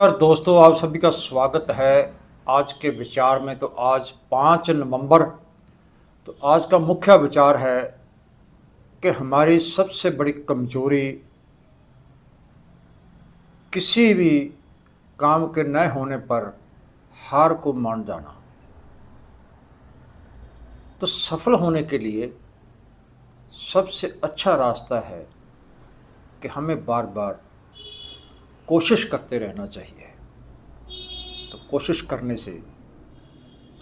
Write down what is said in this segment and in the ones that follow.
नमस्कार दोस्तों, आप सभी का स्वागत है आज के विचार में। तो आज 5 नवंबर। तो आज का मुख्य विचार है कि हमारी सबसे बड़ी कमजोरी किसी भी काम के न होने पर हार को मान जाना। तो सफल होने के लिए सबसे अच्छा रास्ता है कि हमें बार बार कोशिश करते रहना चाहिए। तो कोशिश करने से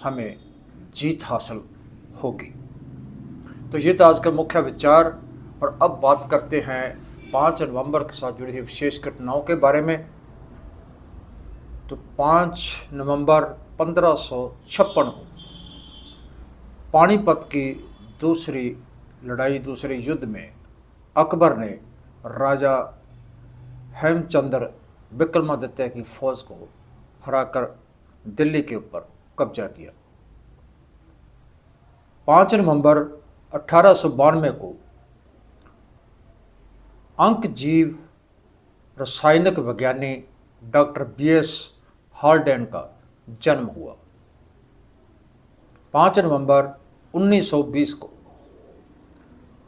हमें जीत हासिल होगी। तो ये था आज का मुख्य विचार। और अब बात करते हैं 5 नवंबर के साथ जुड़ी हुई विशेष घटनाओं के बारे में। तो 5 नवंबर 1556 को पानीपत की दूसरे युद्ध में अकबर ने राजा हेमचंद्र विक्रमादित्य की फौज को हराकर दिल्ली के ऊपर कब्जा किया। 5 नवंबर 1892 को अंकजीव रासायनिक वैज्ञानिक डॉक्टर BS हाल्डेन का जन्म हुआ। 5 नवंबर 1920 को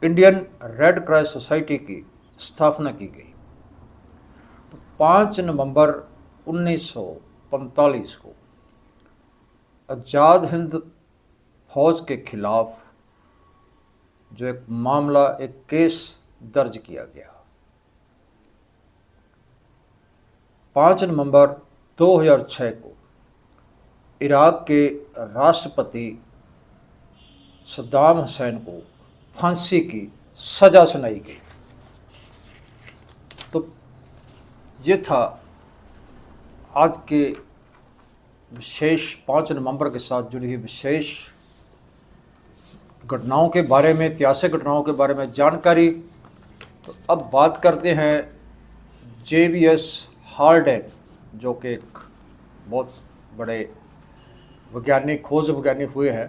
इंडियन रेड क्रॉस सोसाइटी की स्थापना की गई। तो 5 नवंबर 1945 को आज़ाद हिंद फौज के खिलाफ जो एक केस दर्ज किया गया। 5 नवंबर 2006 को इराक के राष्ट्रपति सद्दाम हुसैन को फांसी की सजा सुनाई गई। तो ये था आज के विशेष 5 नवंबर के साथ जुड़ी हुई विशेष घटनाओं के बारे में, ऐतिहासिक घटनाओं के बारे में जानकारी। तो अब बात करते हैं JBS हाल्डेन, जो कि एक बहुत बड़े खोज वैज्ञानिक हुए हैं।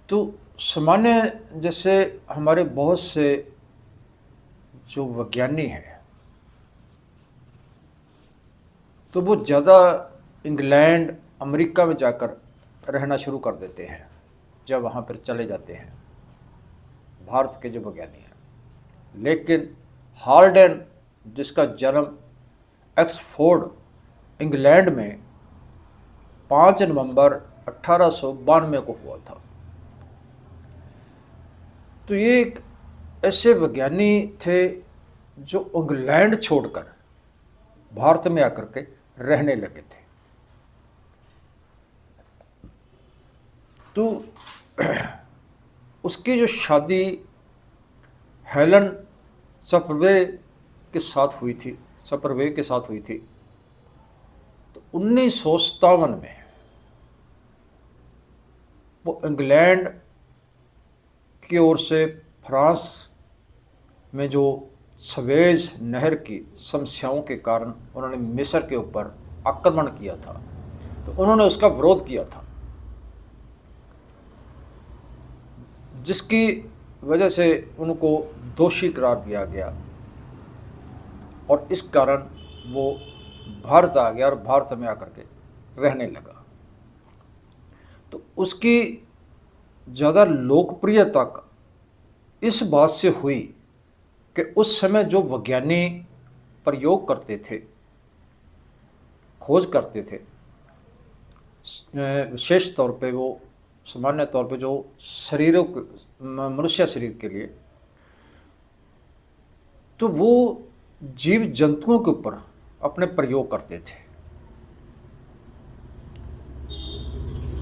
तो सामान्य जैसे हमारे बहुत से जो वैज्ञानिक हैं तो वो ज़्यादा इंग्लैंड अमेरिका में जाकर रहना शुरू कर देते हैं जब वहाँ पर चले जाते हैं भारत के जो वैज्ञानिक हैं। लेकिन हाल्डेन, जिसका जन्म ऑक्सफोर्ड इंग्लैंड में 5 नवंबर 1892 को हुआ था। तो ये एक ऐसे वैज्ञानिक थे जो इंग्लैंड छोड़कर भारत में आकर के रहने लगे थे। तो उसकी जो शादी हेलन सपर्वे के साथ हुई थी तो 1957 में वो इंग्लैंड की ओर से फ्रांस में जो सवेज नहर की समस्याओं के कारण उन्होंने मिस्र के ऊपर आक्रमण किया था, तो उन्होंने उसका विरोध किया था, जिसकी वजह से उनको दोषी करार दिया गया और इस कारण वो भारत आ गया और भारत में आकर के रहने लगा। तो उसकी ज़्यादा लोकप्रियता का इस बात से हुई कि उस समय जो वैज्ञानिक प्रयोग करते थे, खोज करते थे, विशेष तौर पे वो सामान्य तौर पे जो मनुष्य शरीर के लिए, तो वो जीव जंतुओं के ऊपर अपने प्रयोग करते थे।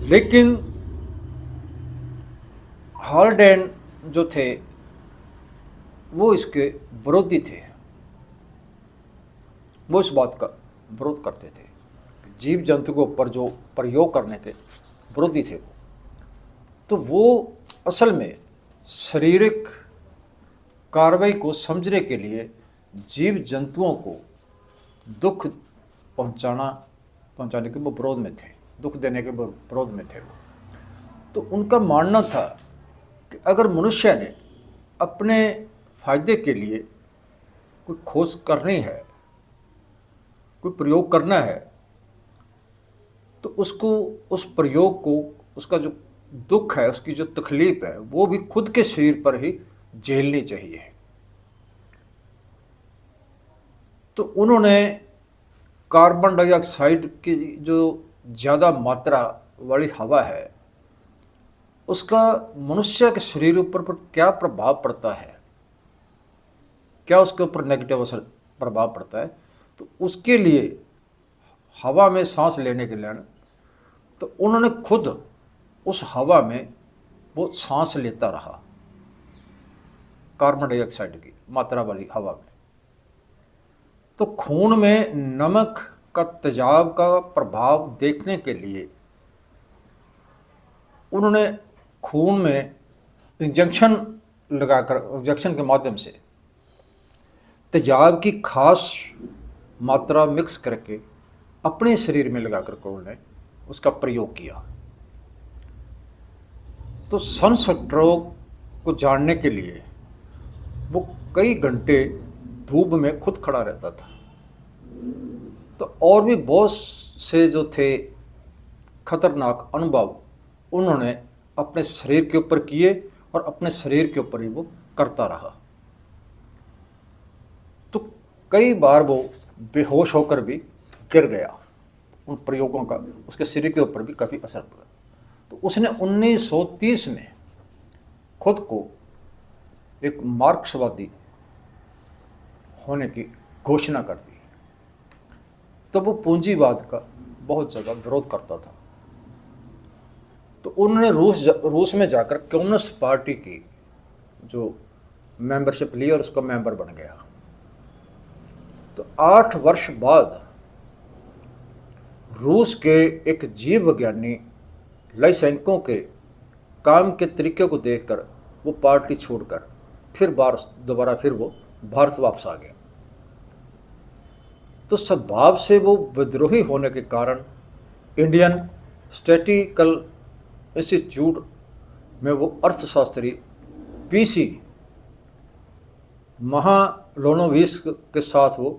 लेकिन हाल्डेन जो थे वो इसके विरोधी थे। वो इस बात का विरोध करते थे, जीव जंतु के ऊपर जो प्रयोग करने के विरोधी थे। तो वो असल में शारीरिक कार्रवाई को समझने के लिए जीव जंतुओं को दुख पहुंचाने के वो विरोध में थे, दुख देने के विरोध में थे। तो उनका मानना था कि अगर मनुष्य ने अपने फायदे के लिए कोई खोज करनी है कोई प्रयोग करना है तो उसको, उस प्रयोग को, उसका जो दुख है, उसकी जो तकलीफ है, वो भी खुद के शरीर पर ही झेलनी चाहिए। तो उन्होंने कार्बन डाइऑक्साइड की जो ज़्यादा मात्रा वाली हवा है उसका मनुष्य के शरीर पर क्या प्रभाव पड़ता है, क्या उसके ऊपर नेगेटिव असर प्रभाव पड़ता है, तो उसके लिए हवा में सांस लेने के लिए तो उन्होंने खुद उस हवा में वो सांस लेता रहा, कार्बन डाइऑक्साइड की मात्रा वाली हवा में। तो खून में नमक का तेजाब का प्रभाव देखने के लिए उन्होंने खून में इंजेक्शन लगाकर, इंजेक्शन के माध्यम से तेजाब की खास मात्रा मिक्स करके अपने शरीर में लगाकर उन्होंने उसका प्रयोग किया। तो सनस्ट्रोक को जानने के लिए वो कई घंटे धूप में खुद खड़ा रहता था। तो और भी बहुत से जो थे खतरनाक अनुभव उन्होंने अपने शरीर के ऊपर किए और अपने शरीर के ऊपर ही वो करता रहा। तो कई बार वो बेहोश होकर भी गिर गया, उन प्रयोगों का उसके शरीर के ऊपर भी काफ़ी असर पड़ा। तो उसने 1930 में खुद को एक मार्क्सवादी होने की घोषणा कर दी। तो वो पूंजीवाद का बहुत ज़्यादा विरोध करता था। तो उन्होंने रूस में जाकर कम्युनिस्ट पार्टी की जो मेंबरशिप ली और उसका मेंबर बन गया। तो 8 वर्ष बाद रूस के एक जीव विज्ञानी लाइसेंको के काम के तरीके को देखकर वो पार्टी छोड़कर फिर दोबारा फिर वो भारत वापस आ गया। तो स्वभाव से वो विद्रोही होने के कारण इंडियन स्टैटिकल इंस्टीट्यूट में वो अर्थशास्त्री पीसी महालोनोविस के साथ वो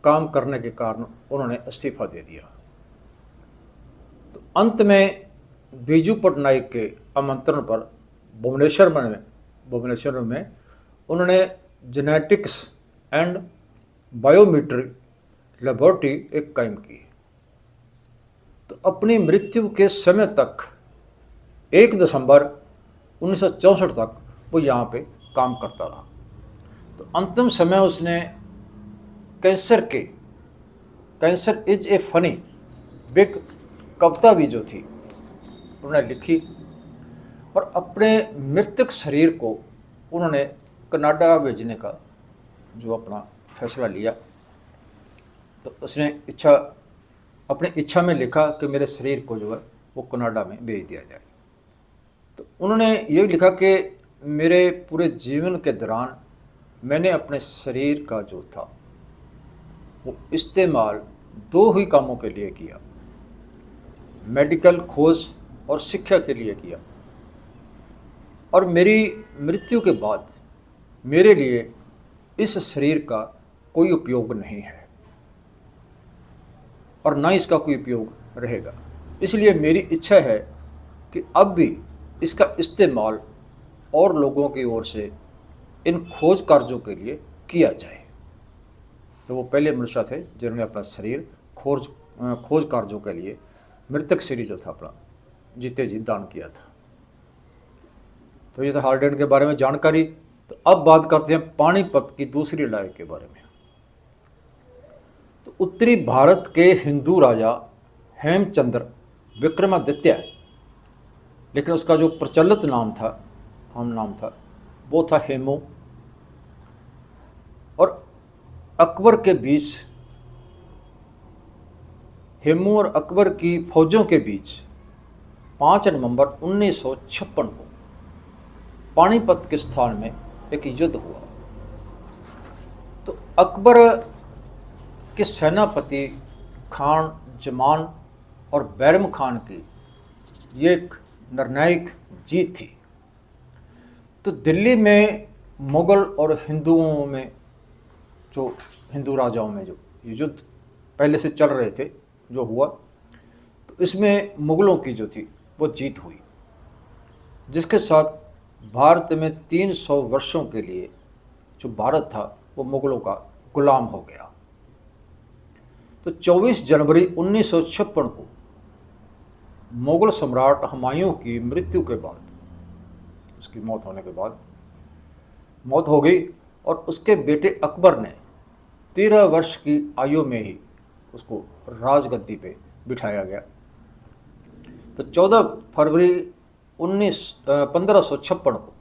काम करने के कारण उन्होंने इस्तीफा दे दिया। तो अंत में बीजू पटनायक के आमंत्रण पर भुवनेश्वर में उन्होंने जेनेटिक्स एंड बायोमेट्री लेबोरेटरी एक कायम की। तो अपनी मृत्यु के समय तक 1 दिसंबर 1964 तक वो यहाँ पे काम करता रहा। तो अंतिम समय उसने cancer is a funny big कविता भी जो थी उन्होंने लिखी और अपने मृतक शरीर को उन्होंने कनाडा भेजने का जो अपना फैसला लिया। तो उसने अपनी इच्छा में लिखा कि मेरे शरीर को जो है वो कनाडा में भेज दिया जाए। तो उन्होंने ये लिखा कि मेरे पूरे जीवन के दौरान मैंने अपने शरीर का जो था वो इस्तेमाल 2 ही कामों के लिए किया, मेडिकल खोज और शिक्षा के लिए किया। और मेरी मृत्यु के बाद मेरे लिए इस शरीर का कोई उपयोग नहीं है और ना इसका कोई उपयोग रहेगा। इसलिए मेरी इच्छा है कि अब भी इसका इस्तेमाल और लोगों की ओर से इन खोज कार्यों के लिए किया जाए। तो वो पहले मनुष्य थे जिन्होंने अपना शरीर खोज कार्यों के लिए मृतक शरीर जो था अपना जीते जी दान किया था। तो ये था हार्डेन के बारे में जानकारी। तो अब बात करते हैं पानीपत की दूसरी लड़ाई के बारे में। तो उत्तरी भारत के हिंदू राजा हेमचंद्र विक्रमादित्य, लेकिन उसका जो प्रचलित नाम था वो था हेमू, और अकबर के बीच, हेमू और अकबर की फौजों के बीच 5 नवंबर 1956 को पानीपत के स्थान में एक युद्ध हुआ। तो अकबर के सेनापति खान जमान और बैरम खान की ये एक निर्णायक जीत थी। तो दिल्ली में मुगल और हिंदू राजाओं में जो ये युद्ध पहले से चल रहे थे जो हुआ, तो इसमें मुग़लों की जो थी वो जीत हुई, जिसके साथ भारत में 300 वर्षों के लिए जो भारत था वो मुग़लों का गुलाम हो गया। तो 24 जनवरी 1956 को मुग़ल सम्राट हुमायूं की मृत्यु के बाद, उसकी मौत होने के बाद मौत हो गई, और उसके बेटे अकबर ने 13 वर्ष की आयु में ही उसको राजगद्दी पे बिठाया गया। तो 14 फरवरी 1556 को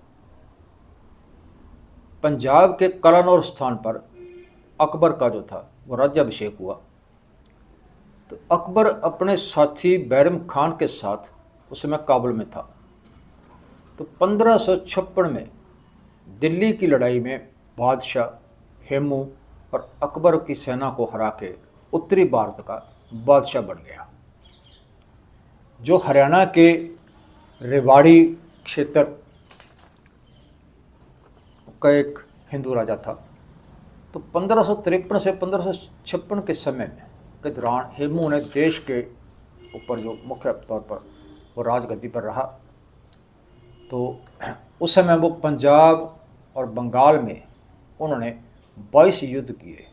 पंजाब के कलानौर स्थान पर अकबर का जो था वो राज्याभिषेक हुआ। तो अकबर अपने साथी बैरम खान के साथ उस समय काबुल में था। तो 1556 में दिल्ली की लड़ाई में बादशाह हेमू और अकबर की सेना को हरा के उत्तरी भारत का बादशाह बन गया, जो हरियाणा के रेवाड़ी क्षेत्र का एक हिंदू राजा था। तो 1553 से 1556 के समय में के दौरान हेमू ने देश के ऊपर जो मुख्य तौर पर वो राजगद्दी पर रहा। तो उस समय वो पंजाब और बंगाल में उन्होंने 22 युद्ध किए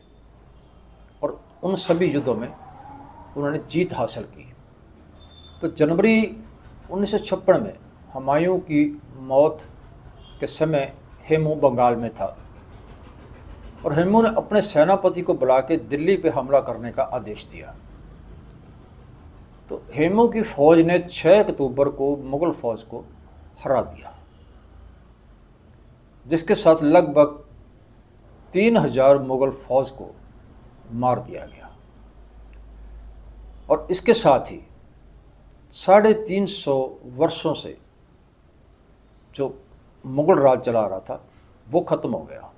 और उन सभी युद्धों में उन्होंने जीत हासिल की। तो जनवरी 1956 में हुमायूं की मौत के समय हेमू बंगाल में था और हेमू ने अपने सेनापति को बुला के दिल्ली पे हमला करने का आदेश दिया। तो हेमू की फौज ने 6 अक्टूबर को मुग़ल फौज को हरा दिया, जिसके साथ लगभग 3000 मुग़ल फौज को मार दिया गया। और इसके साथ ही 350 वर्षों से जो मुग़ल राज चला रहा था वो ख़त्म हो गया।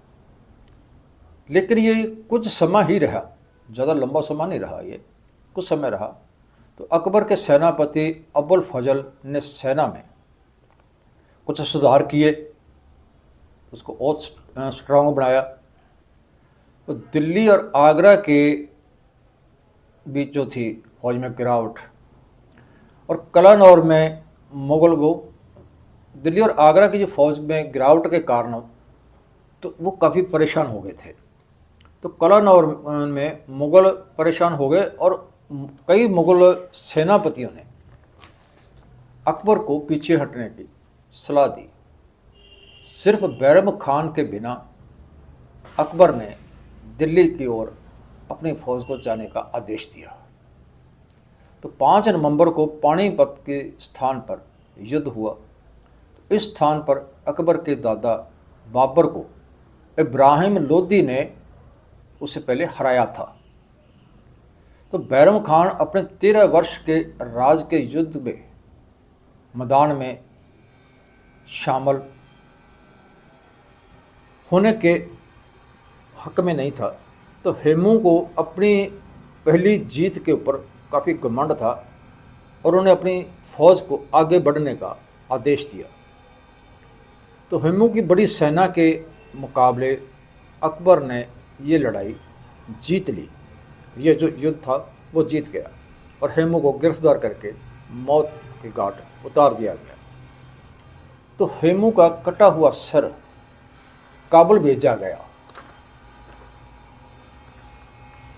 लेकिन ये कुछ समय ही रहा, ज़्यादा लंबा समय नहीं रहा, ये कुछ समय रहा। तो अकबर के सेनापति अबुल फजल ने सेना में कुछ सुधार किए, उसको और स्ट्रॉन्ग बनाया। तो दिल्ली और आगरा के बीच जो थी फौज में गिरावट, और कलानौर में मुग़ल वो दिल्ली और आगरा की जो फौज में गिरावट के कारण तो वो काफ़ी परेशान हो गए थे। तो कलानौर में मुग़ल परेशान हो गए और कई मुग़ल सेनापतियों ने अकबर को पीछे हटने की सलाह दी। सिर्फ बैरम खान के बिना अकबर ने दिल्ली की ओर अपनी फौज को जाने का आदेश दिया। तो 5 नवंबर को पानीपत के स्थान पर युद्ध हुआ। इस स्थान पर अकबर के दादा बाबर को इब्राहिम लोदी ने उससे पहले हराया था। तो बैरम खान अपने 13 वर्ष के राज के युद्ध में मैदान में शामिल होने के हक में नहीं था। तो हेमू को अपनी पहली जीत के ऊपर काफ़ी घमंड था और उन्होंने अपनी फौज को आगे बढ़ने का आदेश दिया। तो हेमू की बड़ी सेना के मुकाबले अकबर ने ये लड़ाई जीत ली, ये जो युद्ध था वो जीत गया और हेमू को गिरफ्तार करके मौत के घाट उतार दिया गया। तो हेमू का कटा हुआ सर काबुल भेजा गया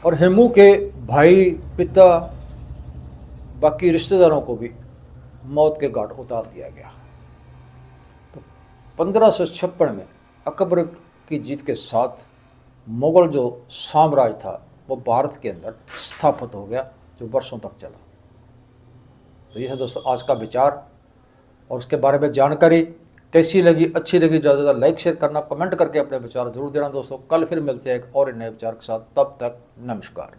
और हेमू के भाई, पिता, बाकी रिश्तेदारों को भी मौत के घाट उतार दिया गया। तो 1556 में अकबर की जीत के साथ मुग़ल जो साम्राज्य था वो भारत के अंदर स्थापित हो गया, जो वर्षों तक चला। तो ये है दोस्तों आज का विचार, और उसके बारे में जानकारी कैसी लगी, अच्छी लगी, ज़्यादा से ज़्यादा लाइक शेयर करना, कमेंट करके अपने विचार जरूर देना दोस्तों। कल फिर मिलते हैं एक और नए विचार के साथ, तब तक नमस्कार।